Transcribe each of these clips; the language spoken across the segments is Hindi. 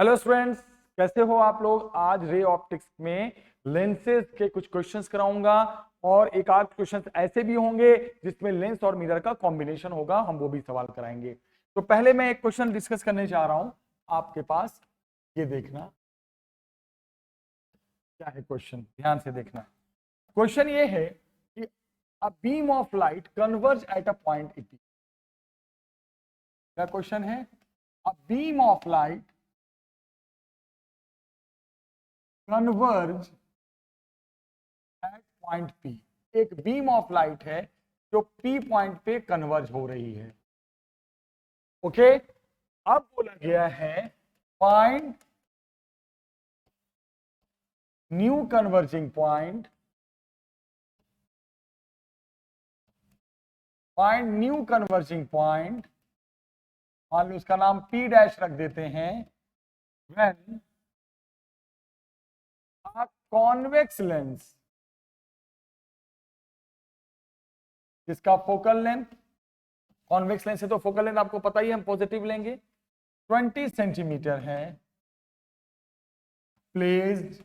हेलो स्टूडेंट्स, कैसे हो आप लोग। आज रे ऑप्टिक्स में लेंसेज के कुछ क्वेश्चंस कराऊंगा और एक आध क्वेश्चंस ऐसे भी होंगे जिसमें लेंस और मिरर का कॉम्बिनेशन होगा, हम वो भी सवाल कराएंगे। तो पहले मैं एक क्वेश्चन डिस्कस करने जा रहा हूं आपके पास, ये देखना क्या है क्वेश्चन, ध्यान से देखना। क्वेश्चन ये है कि a beam of light converge at a point it. क्या क्वेश्चन है? A beam of light converge eight point P. एक बीम ऑफ लाइट है जो पी पॉइंट पे कन्वर्ज हो रही है। ओके, अब बोला गया है find new converging point, find new converging point. मान लो इसका नाम पी डैश रख देते हैं। व्हेन अ कॉन्वेक्स लेंस, जिसका फोकल लेंथ, कॉन्वेक्स लेंस है तो फोकल लेंथ आपको पता ही है, हम पॉजिटिव लेंगे, 20 सेंटीमीटर है, placed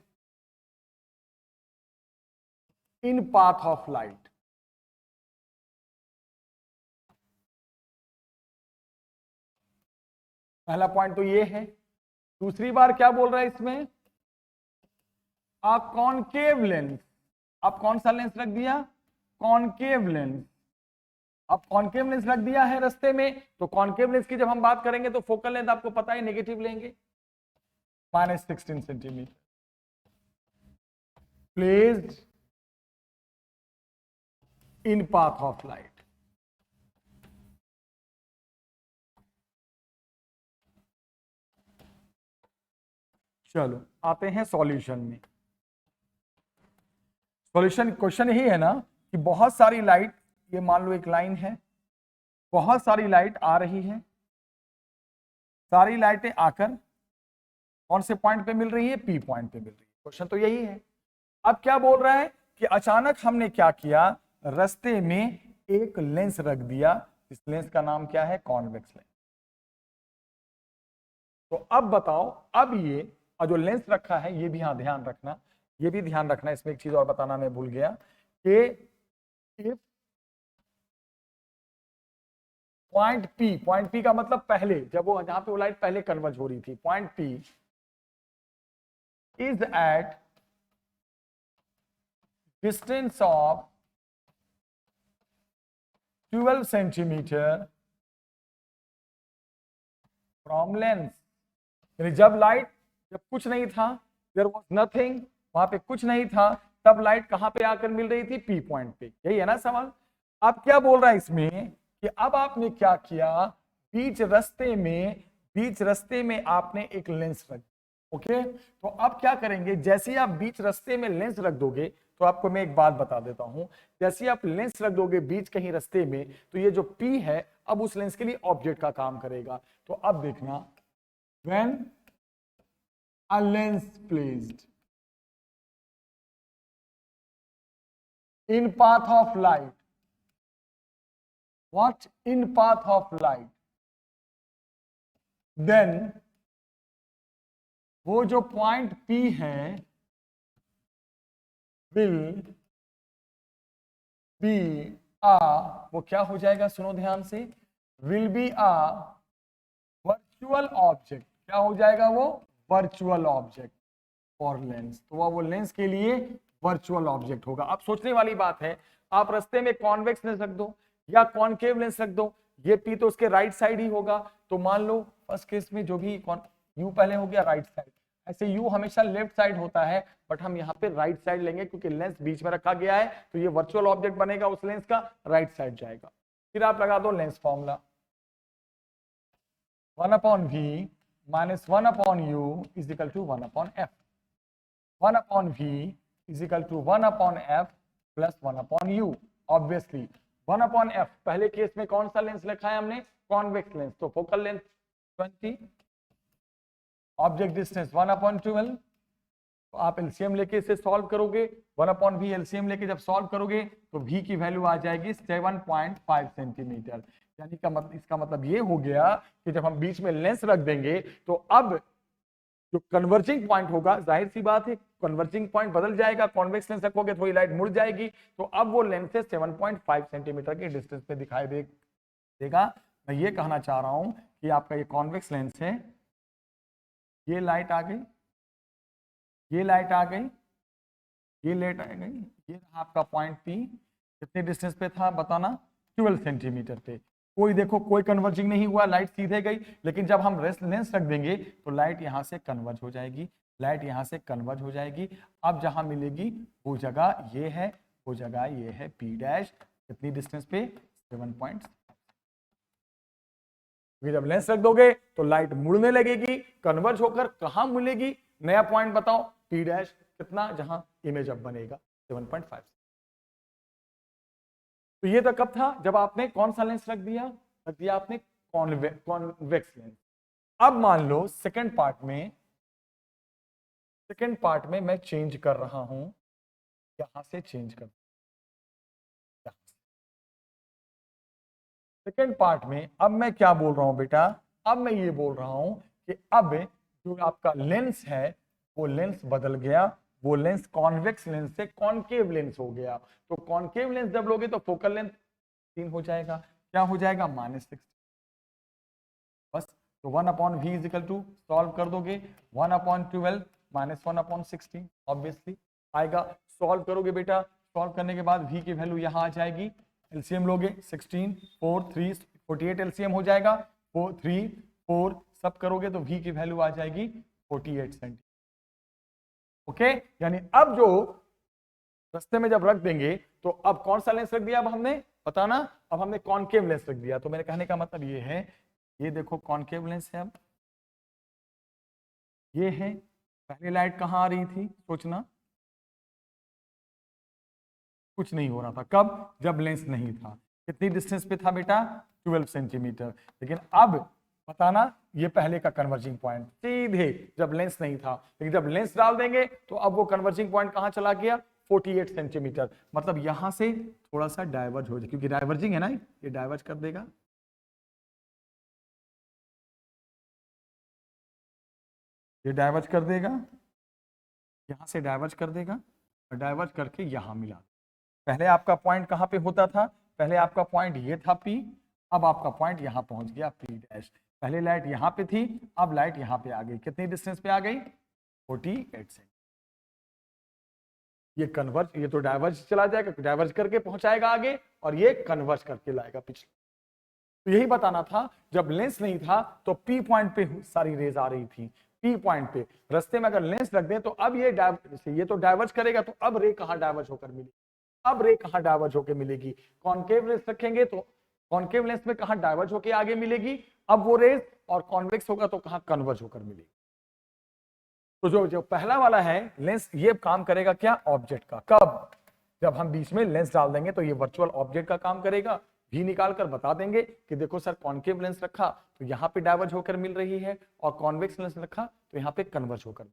in path of light. पहला पॉइंट तो ये है। दूसरी बार क्या बोल रहा है इसमें? आप कॉनकेव लेंस, आप कौन सा लेंस रख दिया? Concave lens. अब कॉनकेव लेंस रख दिया है रास्ते में, तो कॉनकेव लेंस की जब हम बात करेंगे तो फोकल लेंथ आपको पता है नेगेटिव लेंगे, -16 centimetre, placed in path of light. चलो आते हैं सॉल्यूशन में। सॉल्यूशन क्वेश्चन यही है ना कि बहुत सारी लाइट, ये मान लो एक लाइन है, बहुत सारी लाइट आ रही है, सारी लाइटें आकर कौन से पॉइंट पे मिल रही है? पी पॉइंट पे मिल रही है। क्वेश्चन तो यही है। अब क्या बोल रहा है कि अचानक हमने क्या किया, रास्ते में एक लेंस रख दिया, इस लेंस का नाम क्या है? Convex lens. तो अब बताओ, अब ये जो लेंस रखा है ये भी यहां ध्यान रखना, ये भी ध्यान रखना। इसमें एक चीज और बताना मैं भूल गया कि इफ पॉइंट पी का मतलब पहले, जब वो जहां पे वो लाइट पहले कन्वर्ज हो रही थी, point P is eight distance of 12 centimetre from lens. यानी जब लाइट, जब कुछ नहीं था, देयर वाज नथिंग, वहां पे कुछ नहीं था, तब लाइट कहां पे आकर मिल रही थी? पी पॉइंट पे। यही है ना सवाल। अब क्या बोल रहा है इसमें कि अब आपने क्या किया, बीच रास्ते में आपने एक लेंस रख। ओके, तो अब क्या करेंगे, जैसे ही आप बीच रास्ते में लेंस रख दोगे, तो आपको मैं एक बात बता देता हूं, जैसे ही आप लेंस रख दोगे बीच कहीं रास्ते में, तो ये जो पी है अब उस लेंस के लिए ऑब्जेक्ट का काम करेगा। तो अब देखना, when a lens placed in path of light, what in path of light, then वो जो पॉइंट P है will be a, वो क्या हो जाएगा? सुनो ध्यान से, will be a virtual object. क्या हो जाएगा वो? Virtual object for Lenz. तो वो लेंस के लिए वर्चुअल ऑब्जेक्ट होगा। अब सोचने वाली बात है, आप रास्ते में कॉन्वेक्स लेंस रख दो या कॉनकेव लेंस रख दो, ये पी तो उसके राइट साइड ही होगा। तो मान लो फर्स्ट केस में जो भी यू पहले हो गया राइट साइड, ऐसे यू हमेशा लेफ्ट साइड होता है, बट हम यहाँ पे राइट साइड लेंगे क्योंकि लेंस बीच में रखा गया है, तो ये वर्चुअल ऑब्जेक्ट बनेगा, उस लेंस का राइट साइड जाएगा। फिर आप लगा दो lens formula, 1/v minus 1/u is equal to 1/f. 1/v is equal to 1/f plus 1/u. Obviously 1/f पहले केस में कौन सा लेंस लिखा है हमने? कॉन्वेक्स लेंस, तो फोकल लेंथ 20, ऑब्जेक्ट डिस्टेंस 1/12। तो आप एलसीएम लेके इसे सॉल्व करोगे, 1/v एलसीएम लेके जब सॉल्व करोगे तो v की वैल्यू आ जाएगी 7.5 सेंटीमीटर। यानी इसका मतलब ये हो गया कि जब हम बीच में लेंस रख देंगे तो अब जो कन्वर्जिंग पॉइंट होगा, जाहिर सी बात है कन्वर्जिंग पॉइंट बदल जाएगा, कॉन्वेक्स लेंस रखोगे थोड़ी लाइट मुड़ जाएगी, तो अब वो लेंस से 7.5 सेंटीमीटर के डिस्टेंस पे दिखाई देगा। मैं ये कहना चाह रहा हूं कि आपका ये कॉन्वेक्स लेंस है, ये लाइट आ गई, ये लाइट आ गई, ये लाइट आ गई, ये रहा आपका पॉइंट पी, कितने डिस्टेंस पे था बताना, 12 सेंटीमीटर पे। कोई देखो कोई कन्वर्जिंग नहीं हुआ, लाइट सीधे गई, लेकिन जब हम लेंस रख देंगे तो लाइट यहां से कन्वर्ज हो जाएगी, लाइट यहां से कन्वर्ज हो जाएगी। अब जहां मिलेगी वो जगह ये है, वो जगह ये है पी डैश, कितनी डिस्टेंस पे, 7. जब लेंस रख दोगे तो लाइट मुड़ने लगेगी, कन्वर्ज होकर कहां मिलेगी, नया पॉइंट बताओ, पी डैश, कितना, जहां इमेज अब बनेगा 7.5। तो ये तो कब था, जब आपने कौन सा लेंस रख दिया आपने कॉन्वेक्स लेंस। अब मान लो सेकंड पार्ट में मैं चेंज कर रहा हूं, यहां से चेंज कर, सेकंड पार्ट में अब मैं क्या बोल रहा हूं बेटा, अब मैं ये बोल रहा हूं कि अब जो आपका लेंस है वो लेंस बदल गया, वो लेंस कॉन्वेक्स लेंस से कॉनकेव लेंस हो गया। तो कॉनकेव लेंस जब लोगे तो फोकल लेंथ 3 हो जाएगा, क्या हो जाएगा, -60। बस, तो 1/v is equal to, solve कर दोगे 1/12 -1/16 ऑब्वियसली आएगा। सॉल्व करोगे बेटा, सॉल्व करने के बाद v की वैल्यू यहां आ जाएगी, एलसीएम लोगे 16 4 3 48 एलसीएम हो जाएगा, 4 3 4 सब करोगे तो v की वैल्यू आ जाएगी 48 सेंटीमीटर। ओके, यानी अब जो रास्ते में जब रख देंगे तो अब कौन सा लेंस रख दिया, अब हमने बताना, अब हमने कॉनकेव लेंस रख दिया। तो मेरे कहने का मतलब ये है, ये देखो कॉनकेव लेंस है, अब ये है, पहले लाइट कहां आ रही थी सोचना, कुछ नहीं हो रहा था, कब, जब लेंस नहीं था। कितनी डिस्टेंस पे था बेटा, 12 सेंटीमीटर। लेकिन अब बताना, ये पहले का कन्वर्जिंग पॉइंट सीधे जब लेंस नहीं था, लेकिन जब लेंस डाल देंगे तो अब वो कन्वर्जिंग पॉइंट कहां चला गया, 48 सेंटीमीटर। मतलब यहां से थोड़ा सा डाइवर्ज हो जाए, क्योंकि डाइवर्जिंग है ना, ये डाइवर्ज कर देगा, ये डाइवर्ज कर देगा, यहां से डाइवर्ज कर देगा और डाइवर्ज करके यहां मिला। पहले आपका पॉइंट कहां पे होता था, पहले आपका पॉइंट ये था P, अब आपका पॉइंट यहां पहुंच गया P डैश। पहले लाइट यहां पे थी, अब लाइट यहां पे आ गई, कितनी डिस्टेंस पे आ गई, 48 से। ये कन्वर्ज, ये तो डाइवर्ज चला जाएगा, डाइवर्ज करके पहुंचाएगा आगे, और ये कन्वर्ज करके लाएगा पिछले। तो यही बताना था, जब लेंस नहीं था तो P पॉइंट पे सारी रेज आ रही थी, P पॉइंट पे। रास्ते में अगर लेंस रख दें तो अब ये तो डाइवर्ज करेगा, तो अब रे कहां डाइवर्ज होकर मिलेगी, अब रे कहां डाइवर्ज होकर मिलेगी, कॉनकेव लेंस रखेंगे तो कॉनकेव लेंस में कहां डाइवर्ज होकर आगे मिलेगी अब वो रेज, और कॉन्वेक्स होगा तो कहां कन्वर्ज होकर मिलेगी। तो जो पहला वाला है लेंस, ये काम करेगा क्या, ऑब्जेक्ट का, कब, जब हम बीच में लेंस डाल देंगे तो ये वर्चुअल ऑब्जेक्ट का काम करेगा। भी निकाल कर बता देंगे कि देखो सर कॉनकेव लेंस रखा तो यहाँ पे डाइवर्ज होकर मिल रही है, और कॉन्वेक्स लेंस रखा तो यहाँ पे कन्वर्ज होकर।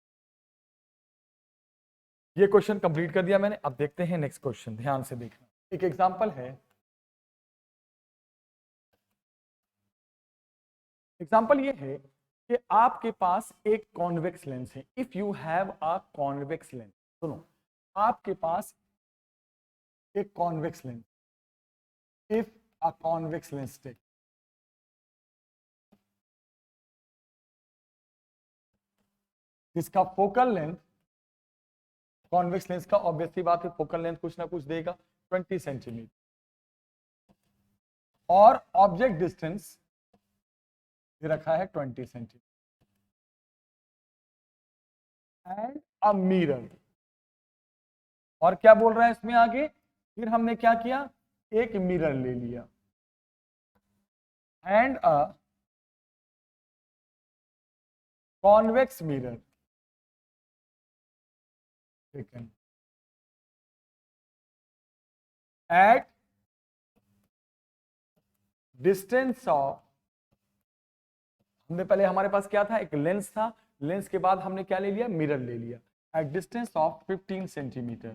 ये क्वेश्चन कंप्लीट कर दिया मैंने। अब देखते हैं नेक्स्ट क्वेश्चन, ध्यान से देखना। एक एग्जांपल है, एग्जांपल ये है कि आपके पास एक कॉन्वेक्स लेंस है। If you have a convex lens, सुनो, आपके पास एक convex lens, if a convex lens take, जिसका फोकल लेंथ, कॉन्वेक्स लेंस का ऑब्वियसली बात है फोकल लेंथ कुछ ना कुछ देगा 20 सेंटीमीटर, और ऑब्जेक्ट डिस्टेंस रखा है 20 सेंटीमीटर, एंड अ मिरर। और क्या बोल रहा है इसमें आगे, फिर हमने क्या किया, एक मिरर ले लिया, and a convex mirror taken at distance of, हमने पहले, हमारे पास क्या था, एक लेंस था, लेंस के बाद हमने क्या ले लिया, मिरर ले लिया, eight distance of 15 centimetre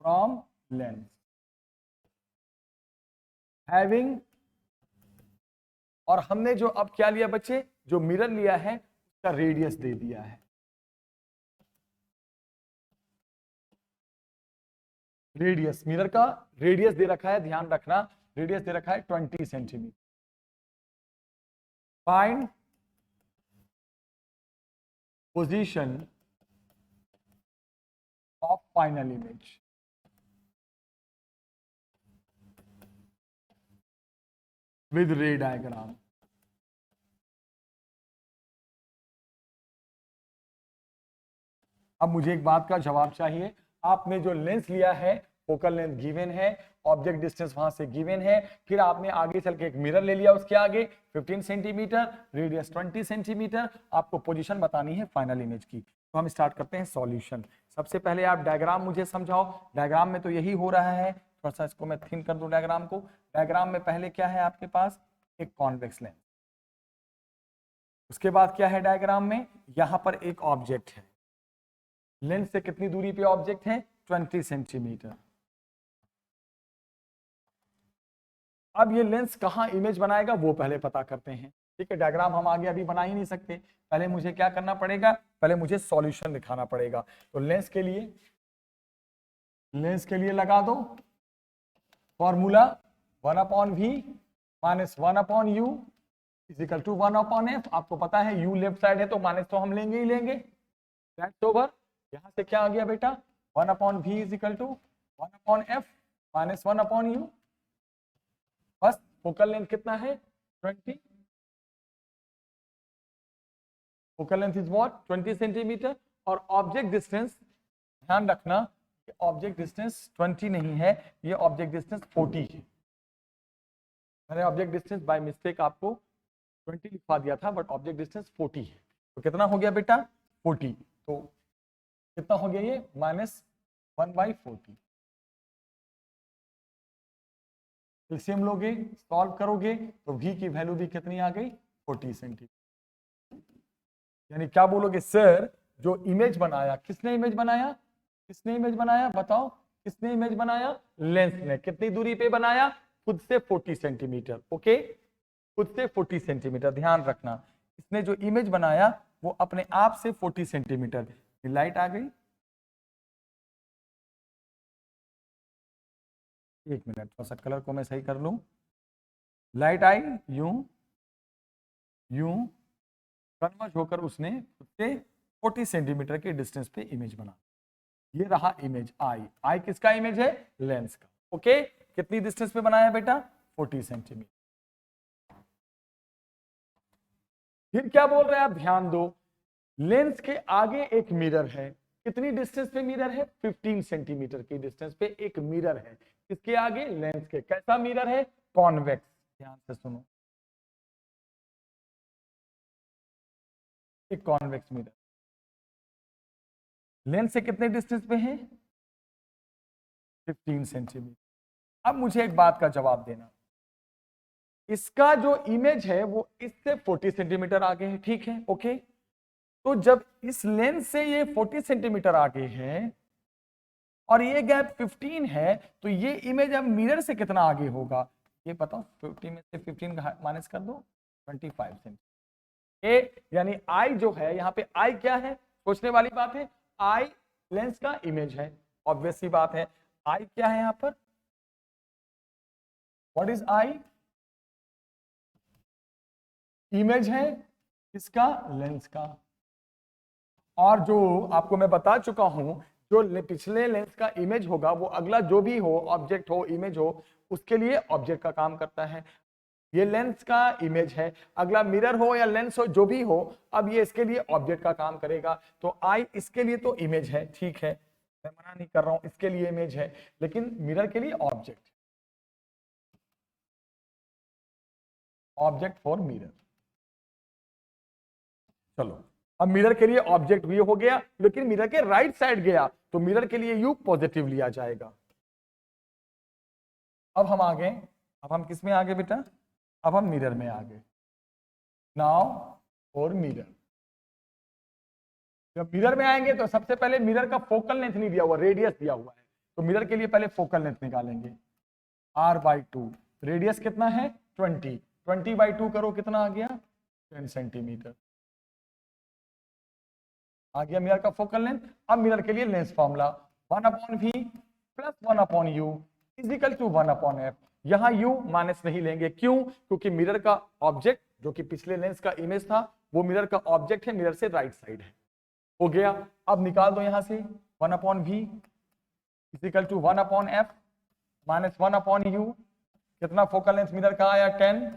from lens, having, और हमने जो अब क्या लिया बच्चे, जो मिरर लिया है इसका रेडियस दे दिया है। रेडियस, मिरर का रेडियस दे रखा है, ध्यान रखना, रेडियस दे रखा है 20 centimetre. Find position of final image. With रे डायग्राम। अब मुझे एक बात का जवाब चाहिए, आपने जो लेंस लिया है, फोकल लेंथ गिवन है, ऑब्जेक्ट डिस्टेंस वहां से गिवन है, फिर आपने आगे चल के एक मिरर ले लिया, उसके आगे 15 सेंटीमीटर, रेडियस 20 सेंटीमीटर, आपको पोजीशन बतानी है फाइनल इमेज की। तो हम स्टार्ट करते हैं सॉल्यूशन। सबसे पहले आप डायग्राम मुझे समझाओ। डायग्राम में तो यही हो रहा है, थोड़ा सा इसको मैं थिन कर दूं डायग्राम को। डायग्राम में पहले क्या है आपके पास, एक कॉन्वेक्स लेंस, उसके बाद क्या है डायग्राम में, यहां पर एक ऑब्जेक्ट है, लेंस से कितनी दूरी पे ऑब्जेक्ट है, 20 सेंटीमीटर। अब ये लेंस कहां इमेज बनाएगा वो पहले पता करते हैं, ठीक है। डायग्राम हम आगे अभी बना ही नहीं सकते, पहले मुझे क्या करना पड़ेगा, पहले मुझे सॉल्यूशन दिखाना पड़ेगा। तो लेंस के लिए लगा दो formula 1/v minus 1/u is equal to 1/f। आपको पता है u लेफ्ट साइड है तो माइनस तो हम लेंगे ही लेंगे, दैट्स ओवर। यहां से क्या आ गया बेटा, 1/v is equal to 1/f minus 1/u। बस फोकल लेंथ कितना है, 20, focal length is what, 20 centimetre. और ऑब्जेक्ट डिस्टेंस, ध्यान रखना, ऑब्जेक्ट डिस्टेंस 20 नहीं है, ये ऑब्जेक्ट डिस्टेंस 40 है। मैंने ऑब्जेक्ट डिस्टेंस बाय मिस्टेक आपको 20 लिखवा दिया था, बट ऑब्जेक्ट डिस्टेंस 40 है। तो कितना हो गया बेटा, 40। तो कितना हो गया ये, -1/40। एलसीएम लोगे, सॉल्व करोगे तो v की वैल्यू भी कितनी आ गई, 40 सेंटीमीटर। यानी क्या बोलोगे, सर जो इमेज बनाया, किसने इमेज बनाया, किसने इमेज बनाया, बताओ किसने इमेज बनाया, लेंस ने। कितनी दूरी पे बनाया, खुद से 40 सेंटीमीटर। ओके, खुद से 40 सेंटीमीटर, ध्यान रखना, इसने जो इमेज बनाया वो अपने आप से 40 सेंटीमीटर। लाइट आ गई, एक मिनट, थोड़ा सा कलर को मैं सही कर लूं। लाइट आई, यूं यूं कन्वर्ज होकर उसने खुद से 40 सेंटीमीटर के डिस्टेंस पे इमेज बना। ये रहा इमेज आई। आई किसका इमेज है, लेंस का। ओके, कितनी डिस्टेंस पे बनाया बेटा, 40 सेंटीमीटर। फिर क्या बोल रहे हैं आप, ध्यान दो, लेंस के आगे एक मिरर है, कितनी डिस्टेंस पे मिरर है, 15 सेंटीमीटर की डिस्टेंस पे एक मिरर है। किसके आगे, लेंस के। कैसा मिरर है, कॉन्वेक्स। ध्यान से सुनो, एक कॉन्वेक्स मिरर। लेंस से कितने डिस्टेंस पे है, 15 सेंटीमीटर। अब मुझे एक बात का जवाब देना, इसका जो इमेज है वो इससे 40 सेंटीमीटर आगे है, ठीक है, ओके। तो जब इस लेंस से ये 40 सेंटीमीटर आगे है और ये गैप 15 है, तो ये इमेज अब मिरर से कितना आगे होगा, ये बताओ। 50 में से 15 माइनस कर दो, 25 सेंटीमीटर। यानी आई जो है, यहाँ पे आई क्या है, सोचने वाली बात है, आई लेंस का इमेज है, ऑब्वियस सी बात है। आई क्या है यहाँ पर, व्हाट इज आई, इमेज है किसका, लेंस का। और जो आपको मैं बता चुका हूं, जो पिछले लेंस का इमेज होगा वो अगला जो भी हो, ऑब्जेक्ट हो, इमेज हो, उसके लिए ऑब्जेक्ट का काम करता है। ये लेंस का इमेज है, अगला मिरर हो या लेंस हो, जो भी हो, अब ये इसके लिए ऑब्जेक्ट का काम करेगा। तो आई इसके लिए तो इमेज है, ठीक है, मैं मना नहीं कर रहा हूं, इसके लिए इमेज है, लेकिन मिरर के लिए ऑब्जेक्ट, ऑब्जेक्ट फॉर मिरर। चलो, अब मिरर के लिए ऑब्जेक्ट भी हो गया, लेकिन मिरर के राइट साइड गया तो मिरर के लिए यू पॉजिटिव लिया जाएगा। अब हम आगे, अब हम किस में आगे बेटा, अब हम मिरर में आगे। नाउ फॉर मिरर, जब मिरर में आएंगे तो सबसे पहले मिरर का फोकल लेंथ नहीं दिया हुआ, रेडियस दिया हुआ है, तो मिरर के लिए पहले फोकल लेंथ निकालेंगे, r/2। रेडियस कितना है, 20, 20/2 करो, कितना आ गया, 10 सेंटीमीटर। आ गया मिरर का फोकल लेंथ। अब मिरर के लिए lens formula 1/v plus 1/u is equal to 1/f। यहां u माइनस नहीं लेंगे, क्यों? क्योंकि मिरर का ऑब्जेक्ट जो कि पिछले लेंस का इमेज था वो मिरर का ऑब्जेक्ट है, मिरर से राइट साइड है। हो गया। अब निकाल दो यहां से 1/v is equal to 1/f minus 1/u। कितना फोकल लेंथ मिरर का आया 10।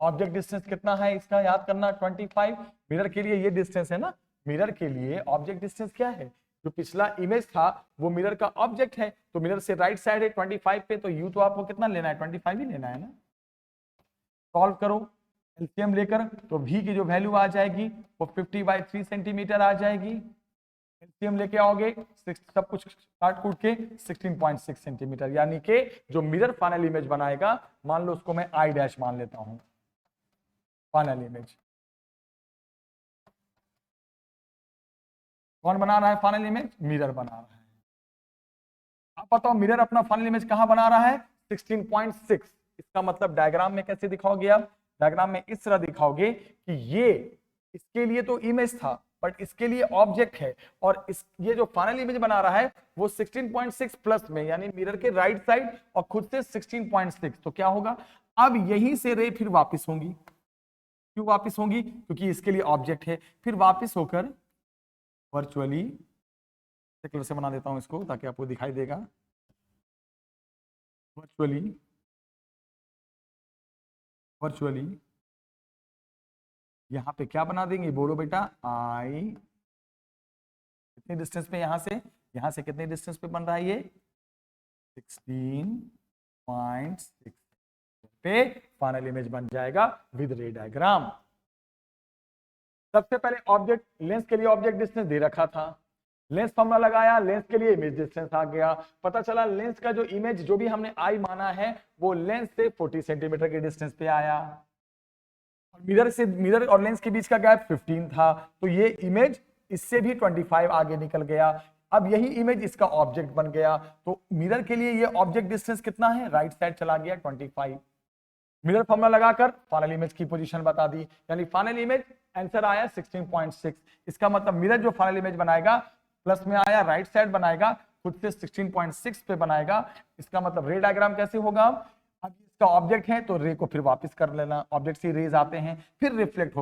ऑब्जेक्ट डिस्टेंस कितना है इसका याद करना 25। मिरर के लिए ये डिस्टेंस है ना, मिरर के लिए ऑब्जेक्ट डिस्टेंस क्या है? जो पिछला इमेज था वो मिरर का ऑब्जेक्ट है, तो मिरर से राइट साइड है 25 पे, तो u तो आपको कितना लेना है 25 ही लेना है ना। सॉल्व करो एलसीएम लेकर, तो v की जो वैल्यू आ जाएगी वो 50/3 सेंटीमीटर आ जाएगी। एलसीएम लेके आओगे सब कुछ काट कूट के 16.6 सेंटीमीटर, यानी कि जो मिरर फाइनल इमेज बनाएगा, मान लो उसको मैं आई डैश मान लेता हूं फाइनल इमेज। कौन बना रहा है फाइनल इमेज? मिरर बना रहा है। आप बताओ मिरर अपना फाइनल इमेज कहां बना रहा है? 16.6। इसका मतलब डायग्राम में कैसे दिखाओगे आप? डायग्राम में इस तरह दिखाओगे कि ये इसके लिए तो इमेज था बट इसके लिए ऑब्जेक्ट है, और इस ये जो फाइनल इमेज बना रहा है वो 16.6 प्लस में, यानी मिरर के राइट साइड और खुद से 16.6। तो क्या होगा? अब यहीं से रे फिर वापस होंगी। क्यों वापस होंगी? क्योंकि इसके लिए ऑब्जेक्ट है, फिर वापस होकर वर्चुअली कलर से बना देता हूं इसको ताकि आपको दिखाई देगा। वर्चुअली यहां पे क्या बना देंगे? बोलो बेटा। आई कितने डिस्टेंस पे यहां से कितने डिस्टेंस पे बन रहा है ये? 16.6 पे फाइनल इमेज बन जाएगा विद रे डायग्राम। सबसे पहले ऑब्जेक्ट लेंस के लिए ऑब्जेक्ट डिस्टेंस दे रखा था, लेंस फॉर्मूला लगाया, लेंस के लिए इमेज डिस्टेंस आ गया। पता चला लेंस का जो इमेज जो भी हमने आई माना है वो लेंस से 40 सेंटीमीटर के डिस्टेंस पे आया, और मिरर और लेंस के बीच का गैप 15 था, तो ये इमेज इससे भी 25 आगे निकल गया। अब यही इमेज इसका ऑब्जेक्ट बन गया, तो मिरर के लिए ये ऑब्जेक्ट डिस्टेंस कितना है? राइट साइड चला गया 25। मिरर फॉर्मूला लगाकर फाइनल इमेज की पोजीशन बता दी, यानी फाइनल इमेज आंसर आया 16.6। इसका मतलब मिरर जो फाइनल इमेज बनाएगा प्लस में आया, राइट साइड बनाएगा, खुद से 16.6 पे बनाएगा। इसका मतलब रे डायग्राम कैसे होगा? अब इसका ऑब्जेक्ट है तो रे को फिर वापस कर लेना, ऑब्जेक्ट से रेज आते हैं, फिर रिफ्लेक्ट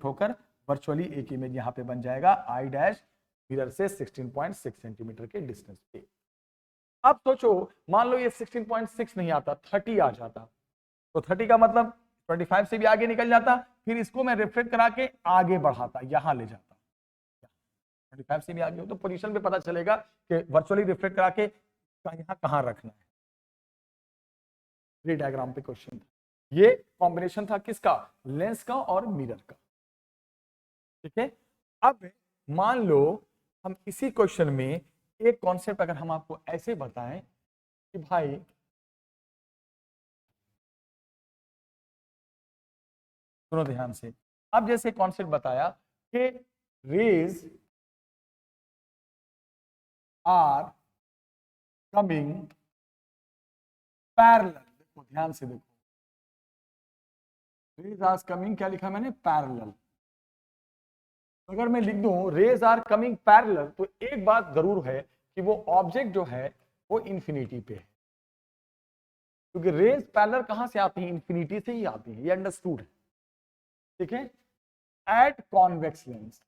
होकर वर्चुअली एक इमेज यहां पे बन जाएगा आई डैश मिरर से 16.6 सेंटीमीटर के डिस्टेंस पे। अब सोचो मान लो ये 16.6 नहीं आता, 30 आ जाता, तो 30 का मतलब 25 से भी आगे निकल जाता, फिर इसको मैं रिफ्लेक्ट करा के आगे बढ़ाता, यहां ले जाता। 25 से भी आगे हो तो पोजीशन पे पता चलेगा कि वर्चुअली रिफ्लेक्ट करा के यहां कहां रखना है। ये डायग्राम पे क्वेश्चन था, ये कॉम्बिनेशन था किसका? लेंस का और मिरर का। ठीक है। अब मान लो हम इसी क्वेश्चन में एक कॉन्सेप्ट अगर हम आपको ऐसे बताएं कि भाई सुनो ध्यान से, अब जैसे कॉन्सेप्ट बताया कि रेज आर कमिंग पैरेलल, देखो ध्यान से देखो, रेज आर कमिंग, क्या लिखा मैंने? पैरेलल। अगर मैं लिख दूं रेज आर कमिंग पैरेलल, तो एक बात जरूर है कि वो ऑब्जेक्ट जो है वो इंफिनिटी पे है, क्योंकि रेज पैरेलल कहां से आती है? इंफिनिटी से ही आती है, ये अंडरस्टूड है। ठीक है। एट कॉन्वेक्स लेंस,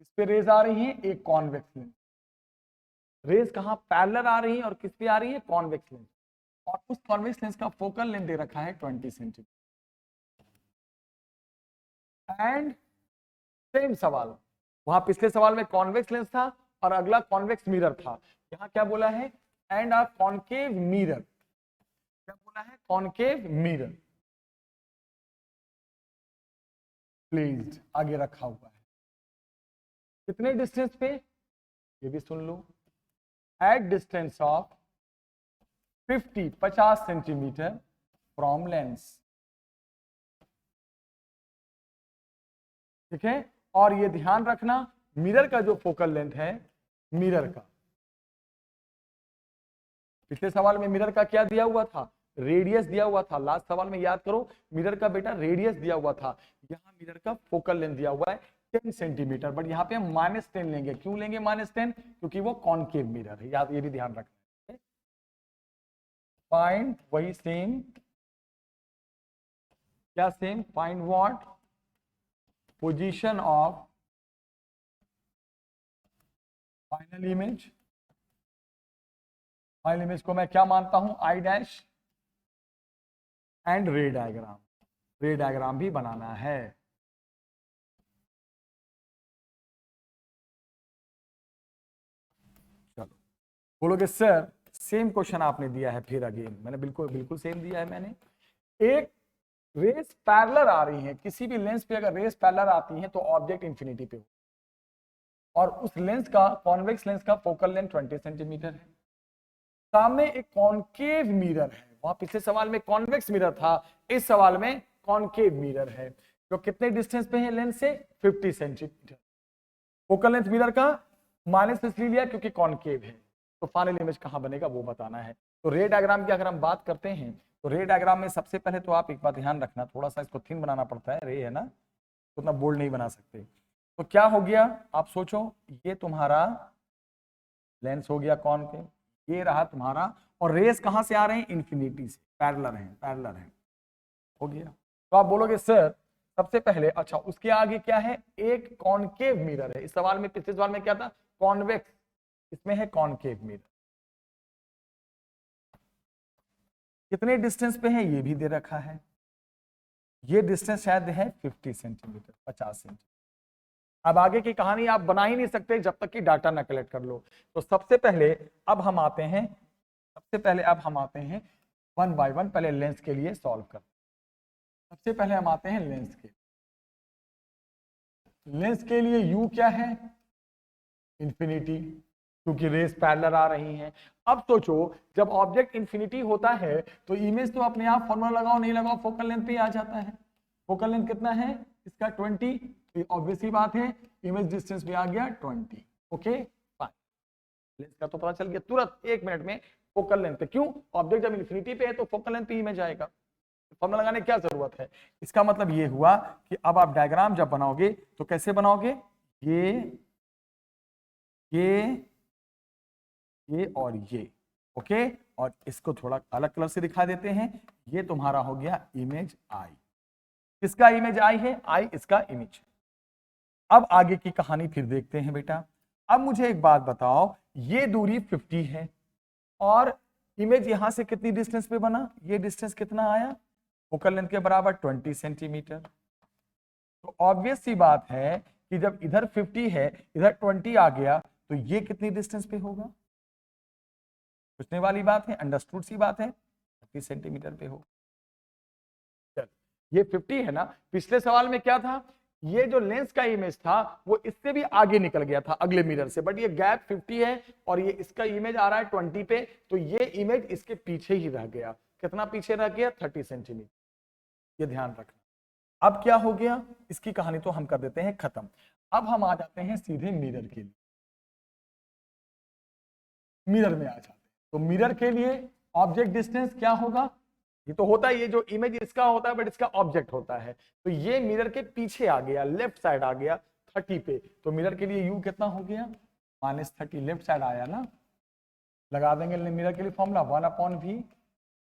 इस पे रेज आ रही है, एक कॉन्वेक्स लेंस, रेज कहां? पैरेलल आ रही है, और किस पे आ रही है? कॉन्वेक्स लेंस, और उस कॉन्वेक्स लेंस का फोकल लेंथ दे रखा है 20 सेंटीमीटर। एंड सेम सवाल, वहां पिछले सवाल में कॉन्वेक्स लेंस था और अगला कॉन्वेक्स मिरर था, यहां क्या बोला है? एंड अ कॉनकेव मिरर, क्या बोला है? कॉनकेव मिरर प्लेस्ड, आगे रखा हुआ है, कितने डिस्टेंस पे? ये भी सुन लो, at distance of 50 centimetre from lens. ठीक है। और ये ध्यान रखना मिरर का जो फोकल लेंथ है, मिरर का पिछले सवाल में मिरर का क्या दिया हुआ था? रेडियस दिया हुआ था। लास्ट सवाल में याद करो मिरर का बेटा रेडियस दिया हुआ था, यहां मिरर का फोकल लेंथ दिया हुआ है 10 सेंटीमीटर, बट यहाँ पे हम -10 लेंगे। क्यों लेंगे -10? क्योंकि वो कॉनकेव मिरर है, याद, ये भी ध्यान रखना है। फाइंड, वही सेम, क्या same? Find what? Position of final image. Final image को मैं क्या मानता हूं? आई डैश एंड रे डायग्राम। रे डायग्राम भी बनाना है। चलो, बोलोगे सर सेम क्वेश्चन आपने दिया है फिर अगेन। मैंने बिल्कुल बिल्कुल सेम दिया है। मैंने एक रेस पैरेलल आ रही है, किसी भी लेंस पे अगर रेस पैरेलल आती है तो ऑब्जेक्ट इंफिनिटी पे हो, और उस लेंस का, कॉन्वेक्स लेंस का फोकल लेंथ 20 सेंटीमीटर है। सामने एक कॉनकेव मिरर है, वहां पिछले सवाल में कॉन्वेक्स मिरर था, इस सवाल में कॉनकेव मिरर है, जो कितने डिस्टेंस पे है लेंस से? 50 सेंटीमीटर। फोकल लेंथ मिरर का माइनस इसलिए लिया क्योंकि कॉनकेव है। तो फाइनल इमेज कहां बनेगा वो बताना है। तो रे डायग्राम की अगर हम बात करते हैं तो रे डायग्राम में सबसे पहले तो आप एक बात ध्यान रखना, थोड़ा सा इसको थिन बनाना पड़ता है, रे है ना, उतना बोल्ड नहीं बना सकते। तो क्या हो गया आप सोचो, ये तुम्हारा लेंस हो गया कॉनकेव, ये रहा तुम्हारा, और रेस कहां से आ रहे हैं? इन्फिनिटी से, पैरेलल हैं, पैरेलल हैं। हो गया। तो आप बोलोगे सर सबसे पहले, अच्छा उसके आगे क्या है? एक कॉनकेव मिरर है। इस सवाल में, पिछले सवाल में क्या था? कॉन्वेक्स, इसमें है कॉनकेव मिरर। कितने डिस्टेंस पे है ये भी दे रखा है। ये डिस्टेंस शायद है 50 सेंटीमीटर, 50 सेंटीमीटर। अब आगे की कहानी आप बना ही नहीं सकते जब तक कि डाटा ना कलेक्ट कर लो। तो सबसे पहले अब हम आते हैं, वन बाय वन, पहले लेंस के लिए सॉल्व कर। सबसे पहले हम आते हैं लेंस के। लेंस के लिए u क्या है? इंफिनिटी, क्योंकि रेस पैरेलल आ रही हैं। अब सोचो जब ऑब्जेक्ट इंफिनिटी होता है तो इमेज तो अपने आप, फॉर्मूला लगाओ नहीं लगाओ, फोकल लेंथ पे आ जाता है। फोकल लेंथ कितना है इसका? 20। ऑब्वियस ही बात है, इमेज डिस्टेंस भी आ गया 20। ओके फाइन, लेंस का तो पता चल गया तुरंत 1 मिनट में फोकल लेंथ पे। क्यों? ऑब्जेक्ट जब इंफिनिटी पे है तो फोकल लेंथ पे इमेज आएगा, फॉर्मूला लगाने की क्या जरूरत है। इसका मतलब ये हुआ कि अब आप डायग्राम जब बनाओगे तो कैसे बनाओगे? ये और ये, ओके। और इसको थोड़ा अलग कलर से दिखा देते हैं। ये तुम्हारा हो गया इमेज आई। किसका इमेज आई है? आई इसका इमेज। अब आगे की कहानी फिर देखते हैं बेटा। अब मुझे एक बात बताओ, ये दूरी 50 है और इमेज यहां से कितनी डिस्टेंस पे बना? ये डिस्टेंस कितना आया? फोकल लेंथ के बराबर 20 सेंटीमीटर। तो ऑब्वियस सी बात है कि जब इधर 50 है, इधर 20 आ गया, तो ये कितनी डिस्टेंस पे होगा? पूछने वाली बात है, अंडरस्टूड सी बात है, 30 सेंटीमीटर पे हो। चल, ये 50 है ना। पिछले सवाल में क्या था? ये जो लेंस का इमेज था वो इससे भी आगे निकल गया था अगले मिरर से, बट ये गैप 50 है और ये इसका इमेज आ रहा है 20 पे, तो ये इमेज इसके पीछे ही रह गया। कितना पीछे रह गया? 30 सेंटीमीटर। ये ध्यान रखना। अब क्या हो गया, इसकी कहानी तो हम कर देते हैं खत्म। अब हम आ जाते हैं सीधे मिरर के लिए। मिरर में आ जाते हैं तो मिरर के लिए ऑब्जेक्ट डिस्टेंस क्या होगा? ये तो होता है, ये जो इमेज इसका होता है बट इसका ऑब्जेक्ट होता है, तो ये मिरर के पीछे आ गया, लेफ्ट साइड आ गया 30 पे। तो मिरर के लिए u कितना हो गया? -30, लेफ्ट साइड आया ना। लगा देंगे मिरर के लिए फॉर्मूला 1/v।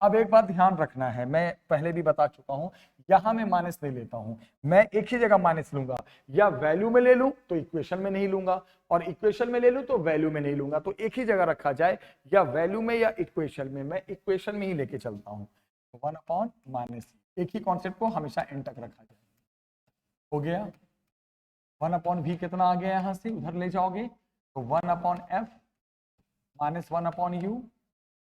अब एक बात ध्यान रखना है, मैं पहले भी बता चुका हूं, यहां मैं माइनस नहीं लेता हूं। मैं एक ही जगह माइनस लूंगा, या वैल्यू में ले लूं तो इक्वेशन में नहीं लूंगा, और इक्वेशन में ले लूं तो वैल्यू में नहीं लूंगा। तो एक ही जगह रखा जाए, या वैल्यू में या इक्वेशन में। मैं इक्वेशन में ही लेके चलता हूं। 1/-, एक ही कॉन्सेप्ट को हमेशा एंड तक रखा जाए। हो गया। 1/v कितना आ गया? यहां से उधर ले जाओगे तो 1/f -1/u।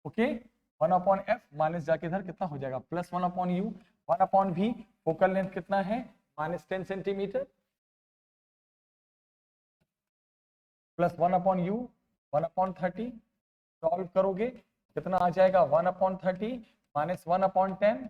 Okay, 1/f minus जाके इधर कितना हो जाएगा? +1/u। 1/v फोकल लेंथ कितना है? -10 सेंटीमीटर, +1/u 1/30। सॉल्व करोगे कितना आ जाएगा? 1/30 -1/10।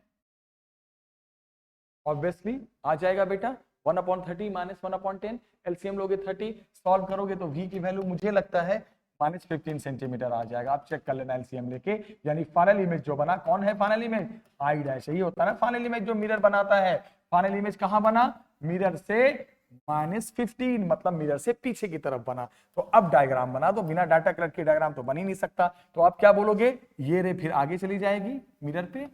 ऑब्वियसली आ जाएगा बेटा 1/30 -1/10। एलसीएम लोगे 30, सॉल्व करोगे तो v की वैल्यू मुझे लगता है -15 सेंटीमीटर आ जाएगा। आप चेक कर लेना एलसीएम लेके। यानी फाइनल इमेज जो बना, कौन है फाइनल इमेज? I dash. यही होता है ना फाइनल इमेज जो मिरर बनाता है। फाइनल इमेज कहां बना? मिरर से -15, मतलब मिरर से पीछे की तरफ बना। तो अब डायग्राम बना दो, बिना डाटा कलेक्ट के डायग्राम तो बन ही नहीं सकता। तो आप क्या बोलोगे, ये रे फिर आगे चली जाएगी मिरर पे,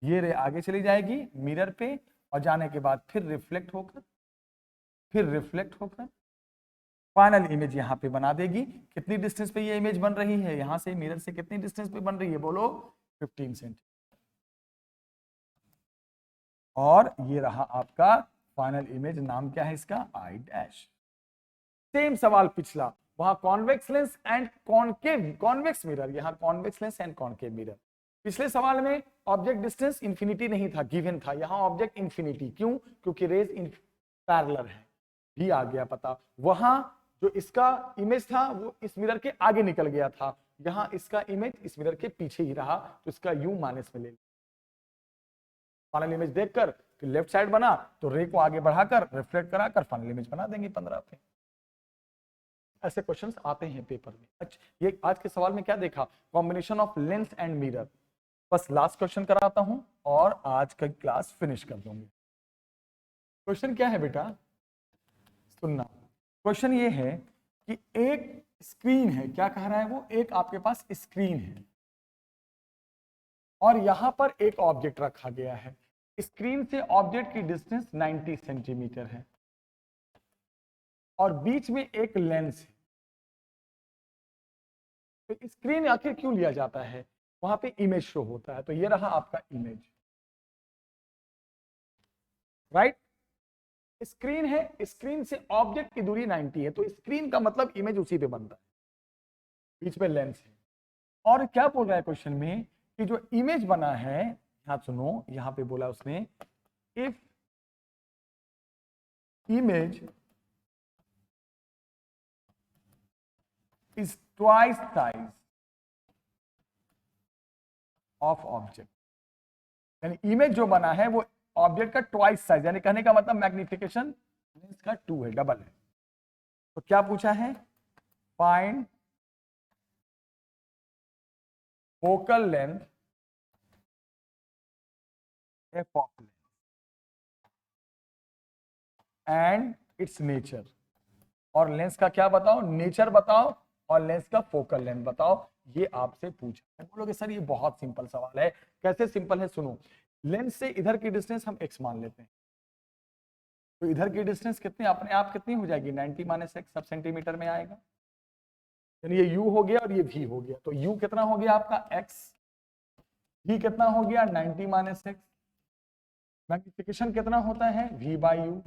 ये रे आगे चली जाएगी मिरर पे, और जाने के बाद फिर रिफ्लेक्ट होकर फाइनल इमेज यहाँ पे बना देगी। कितनी डिस्टेंस पे ये इमेज बन रही है, यहां से मिरर से कितनी डिस्टेंस पे बन रही है, बोलो 15 सेंटीमीटर। और ये रहा आपका फाइनल इमेज, नाम क्या है इसका, आई डैश। सेम सवाल पिछला, वहां convex lens and convex mirror, यहाँ convex lens and concave mirror. पिछले सवाल में ऑब्जेक्ट डिस्टेंस इंफिनिटी नहीं था, गिवन था, यहाँ ऑब्जेक्ट इंफिनिटी। क्यों, क्योंकि रेज इन पैरेलल है, भी आ गया पता। वहां जो इसका इमेज था वो इस मिरर के आगे निकल गया था, यहाँ इसका इमेज इस मिरर के पीछे ही रहा, तो इसका यू माइनस में ले। फाइनल इमेज देखकर फिर लेफ्ट साइड बना, तो रे को आगे बढ़ाकर रिफ्लेक्ट कराकर फाइनल इमेज बना देंगे 15 पे। ऐसे क्वेश्चंस आते हैं पेपर में। अच्छा, ये आज के सवाल में क्या देखा, combination of lens and mirror. बस लास्ट क्वेश्चन कराता हूं और आज का क्लास फिनिश कर दूंगी। क्वेश्चन क्या है बेटा, सुनना। क्वेश्चन ये है कि एक स्क्रीन है, क्या कह रहा है वो, एक आपके पास स्क्रीन है और यहां पर एक ऑब्जेक्ट रखा गया है। स्क्रीन से ऑब्जेक्ट की डिस्टेंस 90 सेंटीमीटर है और बीच में एक लेंस है। तो स्क्रीन आखिर क्यों लिया जाता है, वहां पे इमेज शो होता है। तो ये रहा आपका इमेज, राइट। स्क्रीन है, स्क्रीन से ऑब्जेक्ट की दूरी 90 है, तो स्क्रीन का मतलब इमेज उसी पे बनता है, बीच में लेंस है। और क्या बोल रहा है क्वेश्चन में कि जो इमेज बना है, यहां सुनो, यहां पे बोला उसने, if image is twice size of object, यानी इमेज जो बना है वो ऑब्जेक्ट का ट्वाइस साइज, यानी कहने का मतलब मैग्निफिकेशन लेंस का 2 है, डबल है। तो क्या पूछा है, find focal length F of lens and it's nature. और लेंस का क्या बताओ, नेचर बताओ, और लेंस का फोकल लेंथ बताओ। ये आपसे पूछा है। बोलोगे सर ये बहुत सिंपल सवाल है। कैसे सिंपल है, सुनो। लेंस से इधर की डिस्टेंस हम x मान लेते हैं, तो इधर की डिस्टेंस कितनी अपने आप कितनी हो जाएगी, 90 - x, सब सेंटीमीटर में आएगा। यानी ये u हो गया और ये v हो गया। तो u कितना हो गया आपका x, v कितना हो गया 90 - x। मैग्निफिकेशन कितना होता है, v/u।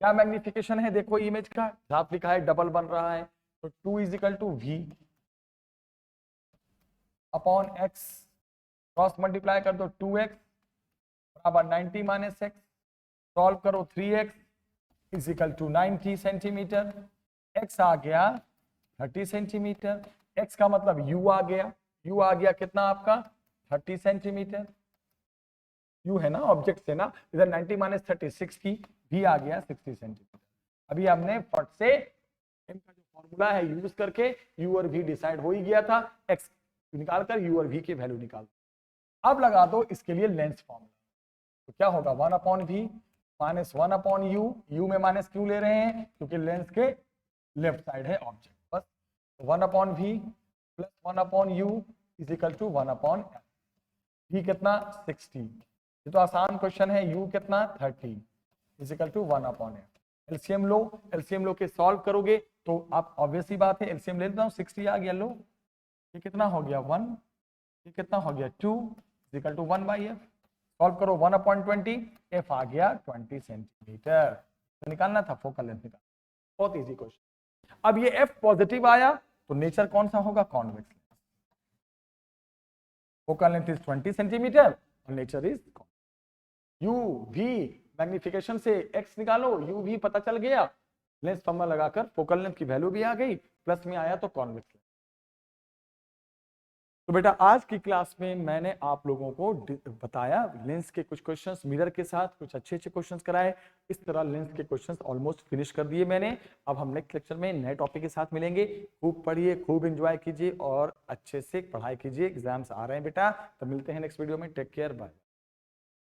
क्या मैग्निफिकेशन है, देखो इमेज का साफ लिखा है, डबल बन रहा है। तो 2 = v upon x, cross multiply कर दो, 2x बराबर 90 - x, सॉल्व करो 3x = 90 सेंटीमीटर। x आ गया 30 सेंटीमीटर, x का मतलब u आ गया, u आ गया कितना आपका 30 सेंटीमीटर। u है ना ऑब्जेक्ट से ना, इधर 90 - 30 60, v आ गया 60 सेंटीमीटर। अभी हमने फट से m का जो फॉर्मूला है यूज करके u और v डिसाइड हो ही गया था, x निकालकर u और v की वैल्यू निकाल। अब लगा दो इसके लिए लेंस फॉर्मूला। तो क्या होगा 1/v माइनस 1/u, u में माइनस क्यों ले रहे हैं, क्योंकि लेंस के लेफ्ट साइड है ऑब्जेक्ट। बस 1/v plus 1/u = 1/f। v कितना 60, ये तो आसान क्वेश्चन है। u कितना 30 = 1/f। एलसीएम लो, एलसीएम लो के सॉल्व करोगे तो आप ऑब्वियस ही बात है, एलसीएम ले लेता हूं, 60 आ गया, लो ये कितना हो गया 1, ये कितना हो गया 2 = 1/f। सॉल्व करो 1/20, f आ गया 20 सेंटीमीटर। तो निकालना था फोकल लेंथ निकाल, बहुत इजी क्वेश्चन। अब ये f पॉजिटिव आया तो नेचर कौन सा होगा, convex lens. Focal length is 20 centimetre और nature is u v। Magnification से x निकालो, u v पता चल गया, लेंस फॉर्मूला लगाकर फोकल लेंथ की वैल्यू भी आ गई, प्लस में आया तो कॉन्वेक्स लेंस। तो बेटा आज की क्लास में मैंने आप लोगों को बताया लेंस के कुछ क्वेश्चंस, मिरर के साथ कुछ अच्छे अच्छे क्वेश्चंस कराए। इस तरह लेंस के क्वेश्चंस ऑलमोस्ट फिनिश कर दिए मैंने। अब हम नेक्स्ट लेक्चर में नए टॉपिक के साथ मिलेंगे। खूब पढ़िए, खूब एंजॉय कीजिए और अच्छे से पढ़ाई कीजिए। एग्जाम्स आ रहे हैं बेटा, तो मिलते हैं नेक्स्ट वीडियो में। Take care, bye.